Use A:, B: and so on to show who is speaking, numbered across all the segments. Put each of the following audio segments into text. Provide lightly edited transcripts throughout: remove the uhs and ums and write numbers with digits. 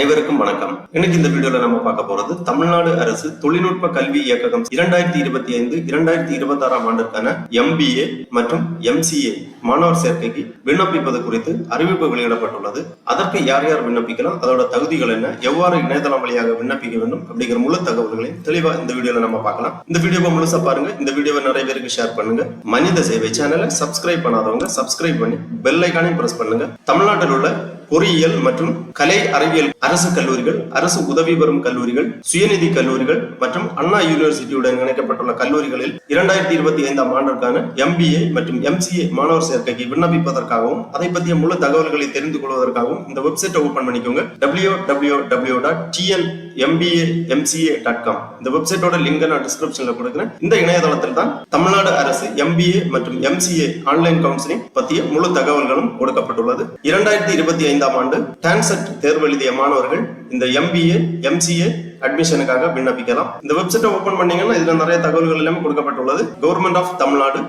A: அனைவருக்கும் வணக்கம். இன்னைக்கு இந்த வீடியோல நம்ம பார்க்க போறது தமிழ்நாடு அரசு தொழில்நுட்ப கல்வி இயக்ககம் 2025-2026 ஆண்டிற்கான MBA மற்றும் MCA மாணவர் சேர்க்கைக்கு விண்ணப்பிப்பது குறித்து அறிவிப்பு வெளியிடப்பட்டுள்ளது. அதற்கு யார் யார் விண்ணப்பிக்கலாம், அதோட தகுதிகள் என்ன, எவ்வாறு இணையதளம் வழியாக விண்ணப்பிக்க வேண்டும் அப்படிங்கிற முழு தகவல்களை தெளிவா இந்த வீடியோல நம்ம பார்க்கலாம். இந்த வீடியோவை முழுசா பாருங்க. இந்த வீடியோவை நிறைய பேருக்கு ஷேர் பண்ணுங்க. மனித சேவை சேனலை சப்ஸ்கிரைப் பண்ணாதவங்க சப்ஸ்கிரைப் பண்ணி பெல் ஐகானையும் பிரஸ் பண்ணுங்க. தமிழ்நாட்டில் உள்ள பொறியியல் மற்றும் கலை அறிவியல் அரசு கல்லூரிகள், அரசு உதவி பெறும் கல்லூரிகள், சுயநிதி கல்லூரிகள் மற்றும் அண்ணா யூனிவர்சிட்டியுடன் இணைக்கப்பட்டுள்ள கல்லூரிகளில் 2025 ஆண்டிற்கான MBA மற்றும் MCA மாணவர் சேர்க்கைக்கு விண்ணப்பிப்பதற்காகவும் அதை பற்றிய முழு தகவல்களை தெரிந்து கொள்வதற்காகவும் இந்த வெப்சைட்டை ஓபன் பண்ணிக்கோங்க. www.tnmbamca.com. இந்த வெப்சைட்டோட லிங்க் நான் டிஸ்கிரிப்ஷன்ல கொடுக்கிறேன். இந்த இணையதளத்தில் தான் தமிழ்நாடு அரசு MBA மற்றும் MCA ஆன்லைன் கவுன்சிலிங் பற்றிய முழு தகவல்களும் கொடுக்கப்பட்டுள்ளது. 2025 ஆண்டு டான்செட் தேர்வு எழுதிய மாணவர்கள் இந்த MBA MCA அட்மிஷனுக்காக விண்ணப்பிக்கலாம். இந்த வெப்சைட்டை ஓபன் பண்ணீங்கன்னா இதுல நிறைய தகவல்கள் எல்லாமே கொடுக்கப்பட்டுள்ளது. Government of Tamil Nadu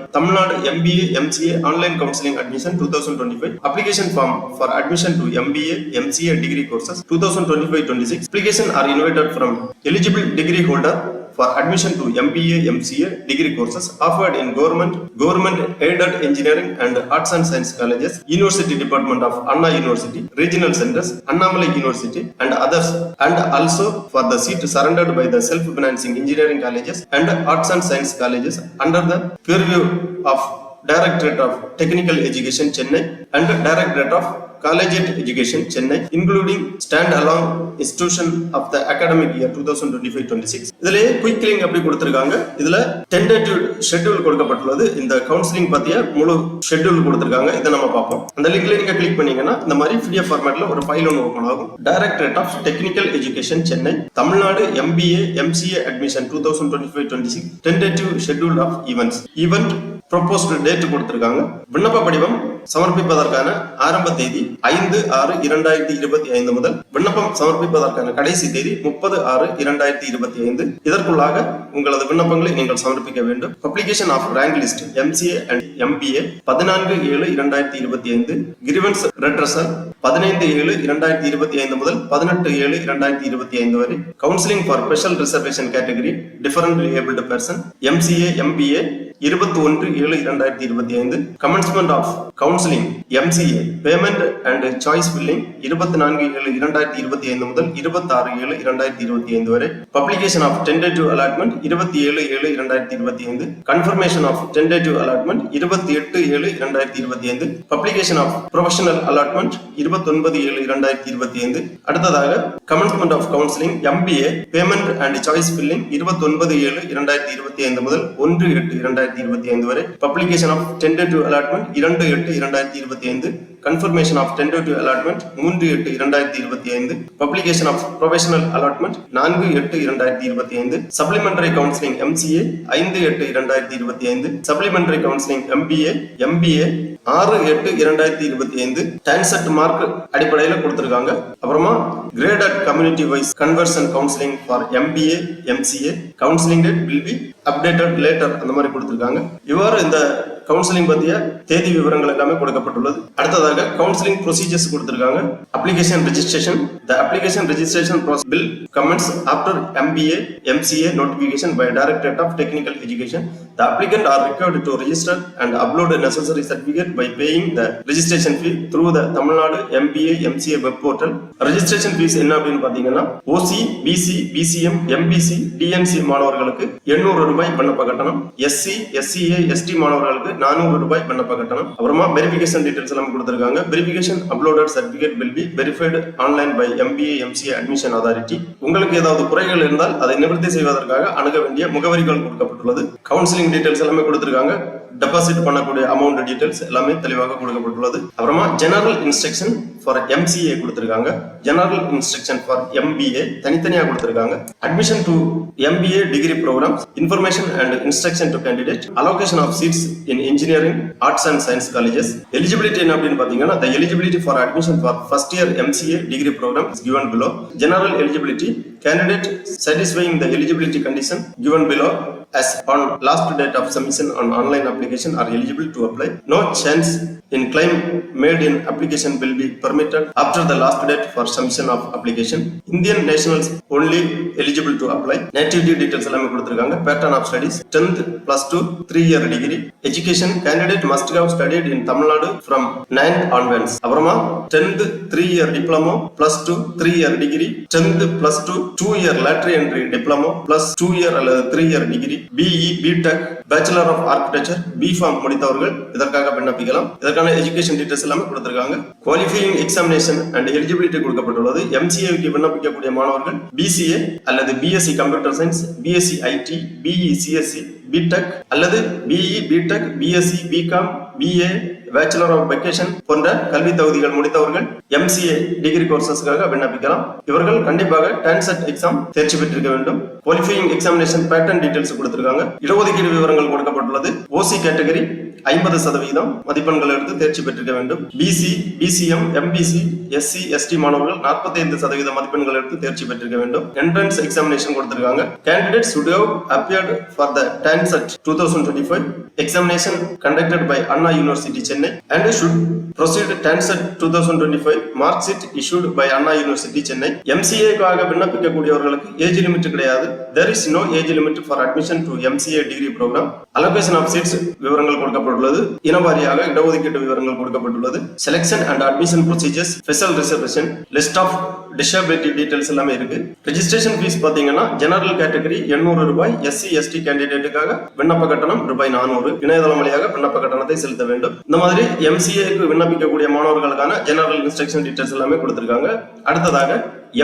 A: MBA MCA online counselling admission 2025 application form for admission to MBA MCA degree courses 2025-26 application are invited from eligible degree holder for admission to MBA MCA degree courses offered in government aided engineering and arts and science colleges, University Department of Anna University, regional centers, Annamalai University and others, and also for the seat surrendered by the self-financing engineering colleges and arts and science colleges under the purview of Directorate of Technical Education Chennai and Directorate of Collegiate Education Chennai, including stand-alone institution of the academic year 2025-26. இதுல quick link அப்படி கொடுத்திருக்காங்க. இதுல tentative schedule கொடுக்கப்பட்டுள்ளது. இந்த counselling பத்திய முழு schedule கொடுத்திருக்காங்க. இதை நம்ம பார்ப்போம். அந்த லிங்க்ல நீங்க கிளிக் பண்ணீங்கன்னா இந்த மாதிரி PDF ஃபார்மேட்ல ஒரு ஃபைல் ஒன்று ஓபன் ஆகும். Directorate of technical education Chennai, Tamil Nadu MBA MCA admission 2025-26 tentative schedule of event proposed date கொடுத்திருக்காங்க. விண்ணப்ப படிவம் சமர்ப்பிப்பதற்கான ஆரம்ப தேதி 5/6/2025 முதல் விண்ணப்பம் சமர்ப்பிப்பதற்கான கடைசி தேதி 30/6/2025. இதற்குள்ளாக உங்களது விண்ணப்பங்களை நீங்கள் சமர்ப்பிக்க வேண்டும். Publication of rank list MCA and MBA 14/7/2025. Grievance redressal 15/7/2025 முதல் 18/7/2025 வரை. Counselling for special reservation category different abled person MCA MBA 21/7/2025. Commencement of counselling MCA payment and choice filling 24/7/2025 முதல் 26/7/2025 வரை. Publication of tentative allotment 27/7/2025. Confirmation of tentative allotment 28/7/2025. Publication of provisional allotment 29/7/2025. அடுத்ததாக commencement of counselling MBA payment and choice filling 29/7/2025 முதல் 1/8/2025 வரை. Publication of tentative allotment 2/8/2025. Confirmation of tentative allotment 3/8/2025. Publication of provisional allotment 4/8/2025. Supplementary counselling MCA 5/8/2025. Supplementary counselling MBA 6/8/2025. TANCET mark அடிப்படையில் கொடுத்திருக்காங்க. அப்புறமா graded community wise conversion counselling for MBA MCA counselling date will be updated later அந்த மாதிரி கொடுத்திருக்காங்க. இவ்வாறு இந்த counselling பத்திய தேதி விவரங்கள் எல்லாமே கொடுக்கப்பட்டுள்ளது. அடுத்ததாக கவுன்சிலிங் ப்ரொசீஜர்ஸ் கொடுத்திருக்காங்க. Application registration. The application registration process will commence after MBA MCA notification by Directorate of Technical Education. The applicant are required to register and upload a necessary certificate by paying the registration fee through the Tamil Nadu MBA MCA web portal. Registration fees என்ன அப்படின்னு பாத்தீங்கன்னா OC BC BCM MBC DNC மாணவர்களுக்கு 800 ரூபாய் விண்ணப்ப கட்டணம், SC SCA ST மாணவர்களுக்கு 400 ரூபாய் விண்ணப்ப கட்டணம். அப்புறமா வெரிஃபிகேஷன் டீடைல்ஸ் எல்லாம் கொடுத்திருக்காங்க. Verification uploaded certificate will be verified online by MBA MCA admission authority. உங்களுக்கு ஏதாவது குறைகள் இருந்தால் அதை நிவர்த்தி செய்வதற்காக அணுக வேண்டிய முகவரிகள் கொடுக்கப்பட்டுள்ளது. கவுன்சிலிங் டீடைல்ஸ் எல்லாமே கொடுத்திருக்காங்க. டெபாசிட் பண்ணக்கூடிய அமௌண்ட் டீடைல்ஸ் எல்லாமே தெளிவாக கொடுக்கப்பட்டுள்ளது. அப்புறமா ஜெனரல் இன்ஸ்ட்ரக்ஷன் ஃபார் MCA கொடுத்திருக்காங்க. ஜெனரல் இன்ஸ்ட்ரக்ஷன் ஃபார் MBA தனித்தனியா கொடுத்திருக்காங்க. Admission to MBA degree programmes, information and instruction to candidate, allocation of seats in engineering arts and science colleges. Eligibility என்ன அப்படின்னு பாத்தீங்கன்னா the eligibility for admission for first year MCA degree program is given below. General eligibility candidate satisfying the eligibility condition given below as on last date of submission on online application are eligible to apply. No change in claim made in application will be permitted after the last date for submission of application. Indian nationals only eligible to apply. Nativity details எல்லாமே கொடுத்திருக்காங்க. Pattern of studies 10th plus 2 3-year degree. Education candidate must have studied in Tamil Nadu from 9th onwards. அப்புறமா 10th 3-year diploma plus 2 3-year degree. 10th plus 2 2-year lateral entry diploma plus 2-year அல்லது 3-year degree. BE BTech Bachelor of Architecture B.Pharm முடித்தவர்கள் இதற்காக விண்ணப்பிக்கலாம். இதற்கான education details எல்லாமே கொடுத்திருக்காங்க. Qualifying examination and eligibility கொடுக்கப்பட்டுள்ளது. MCA-க்கு விண்ணப்பிக்கக்கூடிய மாணவர்கள் BCA அல்லது BSc computer science, BSc IT, BE CSC, BTech அல்லது BE BTech, BSc BCom, BA bachelor of vocation போன்ற கல்வி தகுதிகள் முடித்தவர்கள் MCA டிகிரி கோர்சஸ்க்காக விண்ணப்பிக்கலாம். இவர்கள் கண்டிப்பாக டான்செட் எக்ஸாம் தேர்ச்சி பெற்றிருக்க வேண்டும். குவாலிஃபையிங் எக்ஸாமினேஷன் பேட்டர்ன் டீடைல்ஸ் கொடுத்திருக்காங்க. இடஒதுக்கீடு விவரங்கள் கொடுக்கப்பட்டுள்ளது. OC கேட்டகரி 50% மதிப்பெண்கள் எடுத்து தேர்ச்சி பெற்றிருக்க வேண்டும். BC, BCM, MBC, SC, ST மாணவர்கள் 45% மதிப்பெண்கள் எடுத்து தேர்ச்சி பெற்றிருக்க வேண்டும். என்ட்ரன்ஸ் எக்ஸாமினேஷன் கொடுத்திருக்காங்க. Candidates should have appeared for the TANSET 2025 examination conducted by Anna University Chennai and should proceed TANSET 2025 mark sheet issued by Anna University Chennai. MCA-க்காக விண்ணப்பிக்கக்கூடியவர்களுக்கு age limit கிடையாது. There is no age limit for admission to MCA degree program. Allocation of seats விவரங்கள் கொடுக்கப்பட்டுள்ளது. இனவாரியாக இடஒதுக்கீட்டு விவரங்கள் கொடுக்கப்பட்டுள்ளது. Selection and admission procedures, special reservation, list of disability details எல்லாமே இருக்கு. Registration fees பாத்தீங்கன்னா ஜெனரல் கேட்டகரி 800 ரூபாய், SC ST கேண்டிடேட்டுக்காக விண்ணப்ப கட்டணம் ரூபாய் 400. இணையதளம் வழியாக விண்ணப்ப கட்டணத்தை செலுத்த வேண்டும். இந்த மாதிரி MCA-க்கு விண்ணப்பிக்கக்கூடிய மாணவர்களுக்கான ஜெனரல் இன்ஸ்ட்ரக்ஷன் டீடைல்ஸ் எல்லாமே கொடுத்திருக்காங்க. அடுத்ததாக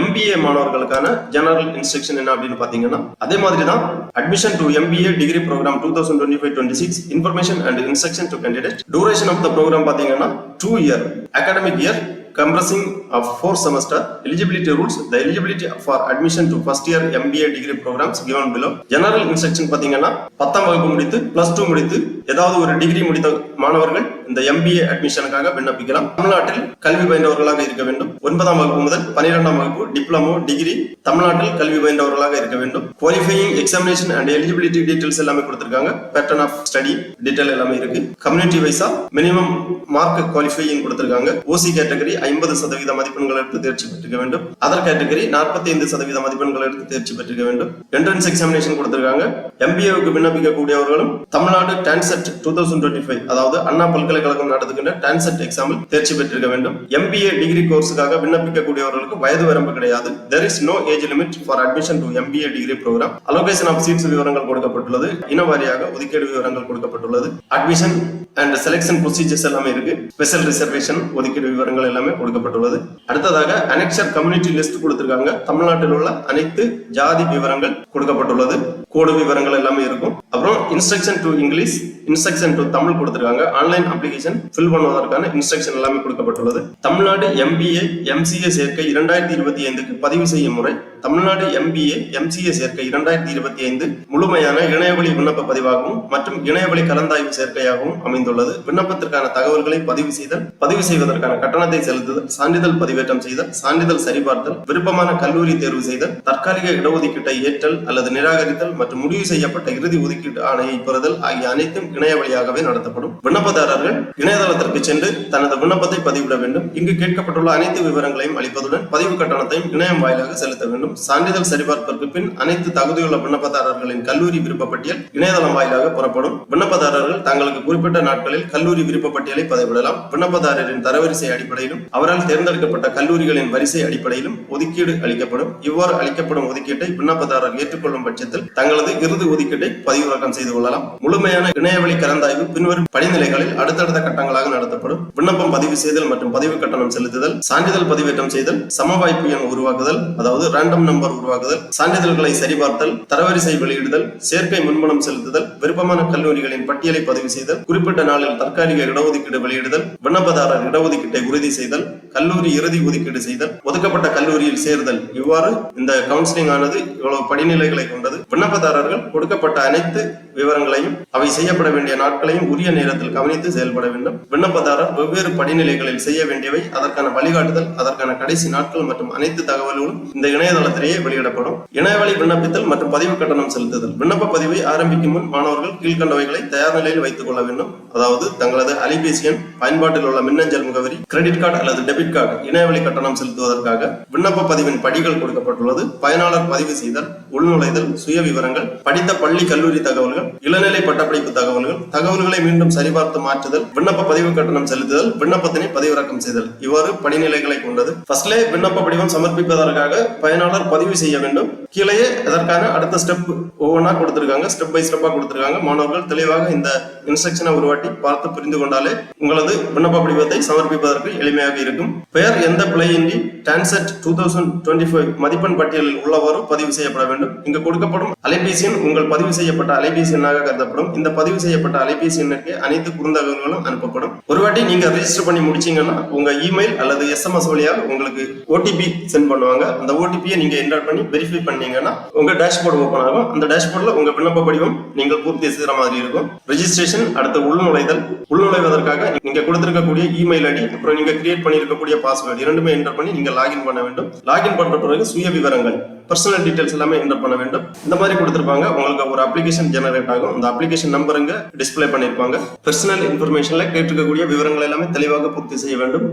A: MBA மாணவர்களுக்கான ஜெனரல் இன்ஸ்ட்ரக்ஷன் என்ன அப்படின்னு பாத்தீங்கன்னா அதே மாதிரி தான் admission to MBA degree program 2025-26 information and instruction to candidate. Duration of the program பாத்தீங்கன்னா 2 year academic year comprising of 4 semester. Eligibility rules: the eligibility for admission to first year MBA degree programs given below. General instruction பாத்தீங்கன்னா 10ஆம் வகுப்பு முடித்து +2 முடித்து ஏதாவது ஒரு degree முடித்த மாணவர்கள் இந்த MBA அட்மிஷனுக்காக விண்ணப்பிக்கலாம். தமிழ்நாட்டில் கல்வி பயின்றவர்களாக இருக்க வேண்டும். 9ஆம் வகுப்பு முதல் 12ஆம் வகுப்பு டிப்ளமோ டிகிரி தமிழ்நாட்டில் கல்வி பயின்றவர்களாக இருக்க வேண்டும். Qualifying examination and eligibility details எல்லாமே கொடுத்திருக்காங்க. பேட்டர்ன் ஆஃப் ஸ்டடி டீடைல் எல்லாமே இருக்கு. கம்யூனிட்டி வைஸா மினிமம் மார்க் குவாலிஃபையிங் கொடுத்திருக்காங்க. OC கேட்டகரி 50% மதிப்பெண்கள் எடுத்து தேர்ச்சி பெற்றிருக்க வேண்டும். அதர் கேட்டகரி 45% மதிப்பெண்கள் எடுத்து தேர்ச்சி பெற்றிருக்க வேண்டும். என்ட்ரன்ஸ் எக்ஸாமினேஷன் கொடுத்திருக்காங்க. MBA-க்கு விண்ணப்பிக்கக்கூடியவர்களும் தமிழ்நாடு TANSET 2025 அதாவது அண்ணா பல்கலைக்கழகம் நடத்துகின்ற TANSET எக்ஸாமில் தேர்ச்சி பெற்றிருக்க வேண்டும். MBA டிகிரி கோர்ஸுக்காக விண்ணப்பிக்கக்கூடியவர்களுக்கு வயது வரம்பு கிடையாது. There is no age limit for admission to MBA degree program. Allocation of seats விவரங்கள் கொடுக்கப்பட்டுள்ளது. இனவாரியாக ஒதுக்கீடு விவரங்கள் கொடுக்கப்பட்டுள்ளது. Admission and selection procedures எல்லாமே இருக்கு. Special reservation ஒதுக்கீடு விவரங்கள் எல்லாமே கொடுக்கப்பட்டுள்ளது. அடுத்ததாக அனெக்சர் கம்யூனிட்டி லிஸ்ட் கொடுத்திருக்காங்க. தமிழ்நாட்டில் உள்ள அனைத்து ஜாதி விவரங்கள் கொடுக்கப்பட்டுள்ளது. கோடு விவரங்கள் எல்லாமே இருக்கும். அப்புறம் instruction to English, instruction to Tamil கொடுத்திருக்காங்க. ஆன்லைன் அப்ளிகேஷன் ஃபில் பண்ணுவதற்கான இன்ஸ்ட்ரக்ஷன் எல்லாமே கொடுக்கப்பட்டுள்ளது. தமிழ்நாடு MBA MCA சேர்க்கை 2025க்கு பதிவு செய்யும் முறை. தமிழ்நாடு MBA MCA சேர்க்கை 2025 முழுமையான இணையவழி விண்ணப்ப பதிவாகவும் மற்றும் இணையவழி கலந்தாய்வு சேர்க்கையாகவும் அமைந்துள்ளது. விண்ணப்பத்திற்கான தகவல்களை பதிவு செய்தல், பதிவு செய்வதற்கான கட்டணத்தை செலுத்துதல், சான்றிதழ் பதிவேற்றம் செய்தல், சான்றிதழ் சரிபார்த்தல், விருப்பமான கல்லூரி தேர்வு செய்தல், தற்காலிக இடஒதுக்கீட்டை ஏற்றல் அல்லது நிராகரித்தல் மற்றும் முடிவு செய்யப்பட்ட இறுதி ஒதுக்கீட்டு ஆணையை பெறுதல் ஆகிய அனைத்தும் இணைய வழியாகவே நடத்தப்படும். விண்ணப்பதாரர்கள் இணையதளத்திற்கு சென்று தனது விண்ணப்பத்தை பதிவிட வேண்டும். இங்கு கேட்கப்பட்டுள்ள அனைத்து விவரங்களையும் அளிப்பதுடன் பதிவு கட்டணத்தையும் இணையம் வாயிலாக செலுத்த வேண்டும். சான்றிதழ் சரிபார்ப்பிற்கு பின் அனைத்து தகுதியுள்ள விண்ணப்பதாரர்களின் கல்லூரி விருப்பப்பட்டியல் இணையதளம் வாயிலாக புறப்படும். விண்ணப்பதாரர்கள் தங்களுக்கு குறிப்பிட்ட நாட்களில் கல்லூரி விருப்பப்பட்டியலை பதிவிடலாம். விண்ணப்பதாரரின் தரவரிசை அடிப்படையிலும் அவரால் தேர்ந்தெடுக்கப்பட்ட கல்லூரிகளின் வரிசை அடிப்படையிலும் ஒதுக்கீடு அளிக்கப்படும். இவ்வாறு அளிக்கப்படும் ஒதுக்கீட்டை விண்ணப்பதாரர் ஏற்றுக்கொள்ளும் பட்சத்தில் தங்களது இறுதி ஒதுக்கீட்டை பதிவிறக்கம் செய்து கொள்ளலாம். முழுமையான இணையவழி கலந்தாய்வு பின்வரும் படிநிலைகளில் அடுத்தடுத்த கட்டங்களாக நடத்தப்படும். விண்ணப்பம் பதிவு செய்தல் மற்றும் பதிவு கட்டணம் செலுத்துதல், சான்றிதழ் பதிவேற்றம் செய்தல், சமவாய்ப்பு எண் உருவாக்குதல் அதாவது ரேண்டம் நம்பர் உருவாக்குதல், சான்றிதழ்களை சரிபார்த்தல், தரவரிசை வெளியிடுதல், சேர்க்கை முன்பணம் செலுத்துதல், விருப்பமான கல்லூரிகளின் பட்டியலை பதிவு செய்தல், குறிப்பிட்ட நாளில் தற்காலிக இடஒதுக்கீடு வெளியிடுதல், விண்ணப்பதாரர் இடஒதுக்கீட்டை உறுதி செய்தல், கல்லூரி இறுதி ஒதுக்கீடு செய்தல், ஒதுக்கப்பட்ட கல்லூரியில் சேர்தல். இவ்வாறு இந்த கவுன்சிலிங் ஆனது இவ்வளவு படிநிலைகளை கொண்டது. விண்ணப்பதாரர்கள் கொடுக்கப்பட்ட அனைத்து விவரங்களையும் அவை செய்யப்பட வேண்டிய நாட்களையும் உரிய நேரத்தில் கவனித்து செயல்பட வேண்டும். விண்ணப்பதாரர் வெவ்வேறு படிநிலைகளில் செய்ய வேண்டியவை, அதற்கான வழிகாட்டுதல், அதற்கான கடைசி நாட்கள் மற்றும் அனைத்து தகவல்களும் இந்த இணையதளத்தில் இணையதளத்திலேயே வெளியிடப்படும். இணையவழி விண்ணப்பித்தல் மற்றும் பதிவு கட்டணம் செலுத்துதல். விண்ணப்ப பதிவை ஆரம்பிக்கும் முன் மாணவர்கள் கீழ்கண்டவைகளை தயார் நிலையில் வைத்துக் கொள்ள வேண்டும். அதாவது தங்களது அலைபேசி எண், பயன்பாட்டில் உள்ள மின்னஞ்சல் முகவரி, கிரெடிட் கார்டு அல்லது டெபிட் கார்டு, இணையவழி கட்டணம் செலுத்துவதற்காக விண்ணப்ப பதிவின் படிகள் கொடுக்கப்பட்டுள்ளது. பயனாளர் பதிவு செய்தல், உள்நுழைதல், சுய விவரங்கள், படித்த பள்ளி கல்லூரி தகவல்கள், இளநிலை பட்டப்படிப்பு தகவல்கள், தகவல்களை மீண்டும் சரிபார்த்து மாற்றுதல், விண்ணப்ப பதிவு கட்டணம் செலுத்துதல், விண்ணப்பத்தினை பதிவிறக்கம் செய்தல். இவ்வாறு படிநிலைகளை கொண்டது. ஃபர்ஸ்ட்லே விண்ணப்ப படிவம் சமர்ப்பிப்பதற்காக பயனாளர் பதிவு செய்ய வேண்டும். கீழே அதற்கான அடுத்த ஸ்டெப் ஒவ்வொன்றா கொடுத்திருக்காங்க, ஸ்டெப் பை ஸ்டெப்பா கொடுத்திருக்காங்க. மாணவர்கள் தெளிவாக இந்த இன்ஸ்ட்ரக்ஷனை ஒரு வாட்டி பார்த்து புரிந்து கொண்டாலே உங்களது விண்ணப்ப படிவத்தை சமர்ப்பிப்பதற்கு எளிமையாக இருக்கும். பெயர் எந்த பிழையின்றி டான்செட் 2025 மதிப்பெண் பட்டியலில் உள்ளவாறு பதிவு செய்யப்பட வேண்டும். இங்கு கொடுக்கப்படும் அலைபேசி எண் உங்கள் பதிவு செய்யப்பட்ட அலைபேசி எண்ணாக கருதப்படும். இந்த பதிவு செய்யப்பட்ட அலைபேசி எண்ணிற்கு அனைத்து குறுந்தகவல்களும் அனுப்பப்படும். ஒரு வாட்டி நீங்க ரெஜிஸ்டர் பண்ணி முடிச்சீங்கன்னா உங்க இமெயில் அல்லது SMS வழியாக உங்களுக்கு OTP சென்ட் பண்ணுவாங்க. அந்த OTP-யை நீங்க என்டர் பண்ணி வெரிஃபை பண்ணீங்கன்னா உங்க டேஷ்போர்டு ஓபன் ஆகும். அந்த டேஷ்போர்ட்ல உங்க விண்ணப்ப படிவம் நீங்கள் பூர்த்தி செய்கிற மாதிரி இருக்கும். ரெஜிஸ்ட்ரேஷன், அடுத்து உள்நுழைதல். உள்நுழைவதற்காக நீங்க கொடுத்திருக்கக்கூடிய இமெயில் ஐடி, அப்புறம் நீங்க கிரியேட் பண்ணியிருக்கக்கூடிய பாஸ்வேர்டு இரண்டுமே என்டர் பண்ணி நீங்க லாகின் பண்ண வேண்டும். லாகின் பண்ற பிறகு சுய விவரங்கள், பர்சனல் டீடைல்ஸ் எல்லாமே என்டர் பண்ண வேண்டும். இந்த மாதிரி கொடுத்திருப்பாங்க. உங்களுக்கு ஒரு அப்ளிகேஷன் ஜெனரேட் ஆகும். அந்த அப்ளிகேஷன் நம்பர் இங்க டிஸ்ப்ளே பண்ணிருப்பாங்க. பர்சனல் இன்ஃபர்மேஷன்ல கேட்டிருக்கக்கூடிய விவரங்கள் எல்லாமே தெளிவாக பூர்த்தி செய்ய வேண்டும்.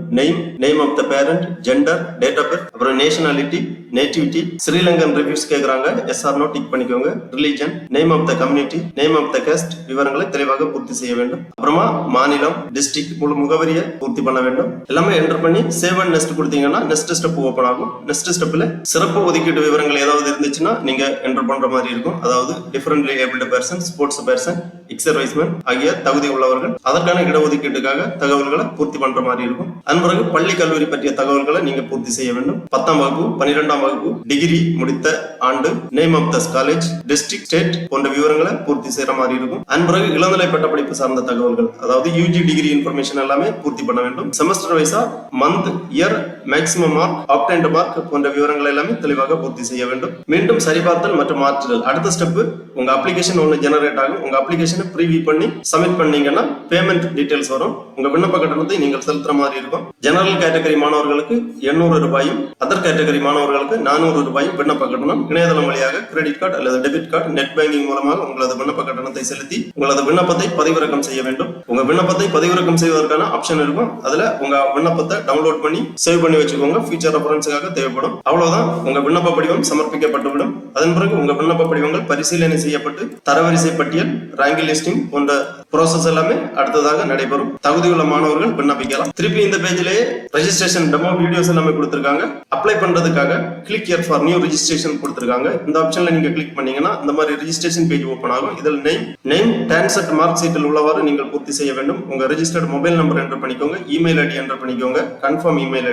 A: Name of the parent, gender, date of birth, அப்புறம் நேஷனாலிட்டி, நேட்டிவிட்டி, ஸ்ரீலங்கன் ரிவ்யூஸ் கேக்குறாங்க, எஸ் ஆர் நோ டிக் பண்ணிக்கோங்க. Religion, name of the community, name of the caste விவரங்களை தெளிவாக பூர்த்தி செய்ய வேண்டும். அப்புறமா மாநிலம், டிஸ்ட்ரிக்ட், முழு முகவரியை பூர்த்தி பண்ண வேண்டும். எல்லாமே என்டர் பண்ணி சேவ் அண்ட் நெக்ஸ்ட் கொடுத்தீங்கன்னா நெக்ஸ்ட் ஸ்டெப் ஓபன் ஆகும். நெக்ஸ்ட் ஸ்டெப்ல சிறப்பு ஒதுக்கீட்டு விவரங்கள் ஏதாவது இருந்துச்சுன்னா நீங்க என்டர் பண்ற மாதிரி இருக்கும். அதாவது differently abled person, sports person, exserviceman ஆகிய தகுதி உள்ளவர்கள் அதற்கான இடஒதுக்கீட்டுக்காக தகவல்களை பூர்த்தி பண்ற மாதிரி இருக்கும். அதன் பிறகு பள்ளி கல்லூரி பற்றிய தகவல்களை நீங்க பூர்த்தி செய்ய வேண்டும். 10ஆம் வகுப்பு, 12ஆம் வகுப்பு, டிகிரி முடித்த ஆண்டு, name of the college, district, state போன்ற விவரங்களை பூர்த்தி செய்யற மாதிரி இருக்கும். அதன் பிறகு இளநிலை பட்டப்படிப்பு சார்ந்த தகவல்கள், அதாவது UG டிகிரி இன்ஃபர்மேஷன் எல்லாமே பூர்த்தி பண்ண வேண்டும். செமஸ்டர் வைஸா month, year, maximum mark, obtained mark போன்ற விவரங்கள் எல்லாமே தெளிவாக பூர்த்தி செய்ய வேண்டும். மீண்டும் சரிபார்த்தல் மற்றும் மாற்றுதல். அடுத்த ஸ்டெப் உங்க அப்ளிகேஷன் ஒன்று ஜெனரேட் ஆகும். உங்க அப்ளிகேஷனை ப்ரீவியூ பண்ணி சப்மிட் பண்ணீங்கன்னா பேமெண்ட் டீடைல்ஸ் வரும். உங்க விண்ணப்ப கட்டணத்தை நீங்கள் செலுத்துற மாதிரி இருக்கும். ஜெனரல் கேட்டகரி மாணவர்களுக்கு 800 ரூபாயும், அதர் கேட்டகரி மாணவர்களுக்கு 400 ரூபாயும் விண்ணப்ப கட்டணம். இணையதளம் வழியாக கிரெடிட் கார்டு அல்லது டெபிட் கார்டு, நெட் பேங்கிங் மூலமாக உங்களது விண்ணப்ப கட்டணத்தை செலுத்தி உங்களது விண்ணப்பத்தை பதிவிறக்கம் செய்ய வேண்டும். உங்க விண்ணப்பத்தை பதிவிறக்கம் செய்வதற்கான ஆப்ஷன் இருக்கும். அதுல உங்க விண்ணப்பத்தை டவுன்லோட் பண்ணி சேவ் பண்ணி வச்சுக்கோங்க. ஃபியூச்சர் ரெஃபரன்ஸுக்காக தேவைப்படும். அவ்வளவுதான், உங்க விண்ணப்ப படிவம் சமர்ப்பிக்கப்பட்டுவிடும். அதன் பிறகு உங்க விண்ணப்ப படிவங்கள் பரிசீலனை செய்யப்பட்டு தரவரிசை பட்டியல், ரேங்க் லிஸ்டிங் போன்ற ப்ராசஸ் எல்லாமே அடுத்ததாக நடைபெறும். தகுதியுள்ள மாணவர்கள் விண்ணப்பிக்கலாம். திருப்பி இந்த பேஜிலேயே ரெஜிஸ்ட்ரேஷன் டெமோ வீடியோஸ் எல்லாமே கொடுத்திருக்காங்க. அப்ளை பண்றதுக்காக click here for new registration கொடுத்திருக்காங்க. இந்த ஆப்ஷன்ல நீங்க கிளிக் பண்ணீங்கன்னா இந்த மாதிரி ரெஜிஸ்ட்ரேஷன் பேஜ் ஓபன் ஆகும். இதில் நேம் டான்செட் மார்க் ஷீட்டில் உள்ளவாறு நீங்கள் பூர்த்தி செய்ய வேண்டும். உங்க ரெஜிஸ்டர்ட் மொபைல் நம்பர் என்டர் பண்ணிக்கோங்க, இமெயில் ஐடி என்டர் பண்ணிக்கோங்க, கன்ஃபார்ம் இமெயில்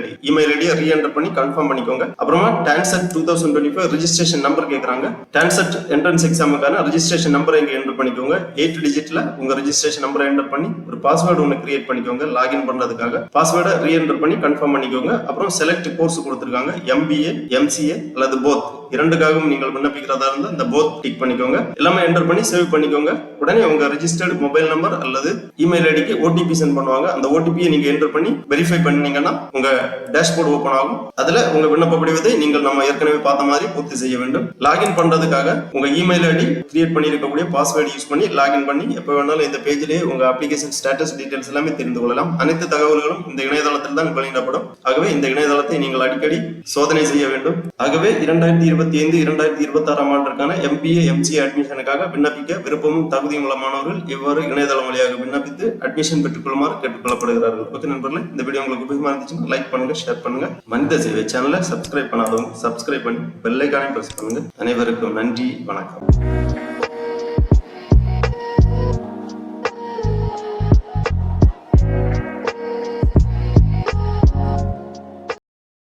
A: ஐடியை ரீ என்டர் பண்ணி கன்ஃபார்ம் பண்ணிக்கோங்க. அப்புறமா டான்செட் 2025 ரெஜிஸ்ட்ரேஷன் நம்பர் கேக்குறாங்க. டான்செட் என்ட்ரன்ஸ் எக்ஸாமுக்கான ரெஜிஸ்ட்ரேஷன் நம்பர் இங்க என்டர் பண்ணிக்கோங்க. 8 டிஜிட்ல உங்க ரெஜிஸ்ட்ரேஷன் நம்பரை என்டர் பண்ணி ஒரு பாஸ்வேர்டு ஒன்று கிரியேட் பண்ணிக்கோங்க. லாகின் பண்றதுக்காக பாஸ்வேர்டை ரீ என்டர் பண்ணி கன்ஃபார்ம் பண்ணிக்கோங்க. அப்புறம் செலக்ட் கோர்ஸ் கொடுத்திருக்காங்க. MBA, MCA அல்லது போத், இரண்டுக்காகவும் நீங்கள் விண்ணப்பிக்கிறதா இருந்தா இந்த போத் டிக் பண்ணிக்கோங்க. எல்லாமே என்டர் பண்ணி சேவ் பண்ணிக்கோங்க. உடனே உங்க ரெஜிஸ்டர்ட் மொபைல் நம்பர் அல்லது இமெயில் ஐடிக்கு OTP சென்ட் பண்ணுவாங்க. அந்த OTP-யை நீங்க என்டர் பண்ணி வெரிஃபை பண்ணீங்கன்னா உங்க டேஷ்போர்டு ஓபன் ஆகும். அதுல உங்க விண்ணப்ப படிவத்தை நீங்கள் நம்ம ஏற்கனவே பார்த்த மாதிரி பூர்த்தி செய்ய வேண்டும். லாகின் பண்றதுக்காக உங்க இமெயில் ஐடி கிரியேட் பண்ணி இருக்கக்கூடிய பாஸ்வேர்டு யூஸ் பண்ணி லாகின் பண்ணி எப்ப வேணாலும் இந்த பேஜிலே உங்க அப்ளிகேஷன் ஸ்டேட்டஸ் டீடைல்ஸ் எல்லாமே தெரிந்து கொள்ளலாம். அனைத்து தகவல்களும் இந்த இணையதளத்தில் தான் வெளியிடப்படும். ஆகவே இந்த இணையதளத்தை நீங்கள் அடிக்கடி சோதனை செய்ய வேண்டும். ஆகவே 2025-2026 ஆண்டிற்கான MBA, MCA அட்மிஷனுக்காக விண்ணப்பிக்க விருப்பமும் தகுதியும் உள்ள மாணவர்கள் இவ்வாறு இணையதளம் வழியாக விண்ணப்பித்து அட்மிஷன் பெற்றுக் கொள்ளுமாறு கேட்டுக்கொள்ளப்படுகிறார்கள். ஓகே நண்பர்களே, இந்த வீடியோ உங்களுக்கு உபயோகமா இருந்துச்சுன்னா லைக் பண்ணுங்க, ஷேர் பண்ணுங்க. மனித சேவை சேனலை சப்ஸ்கிரைப் பண்ணாதவங்க சப்ஸ்கிரைப் பண்ணி பெல் ஐகானை பிரஸ் பண்ணுங்க. அனைவருக்கும் நன்றி, வணக்கம்.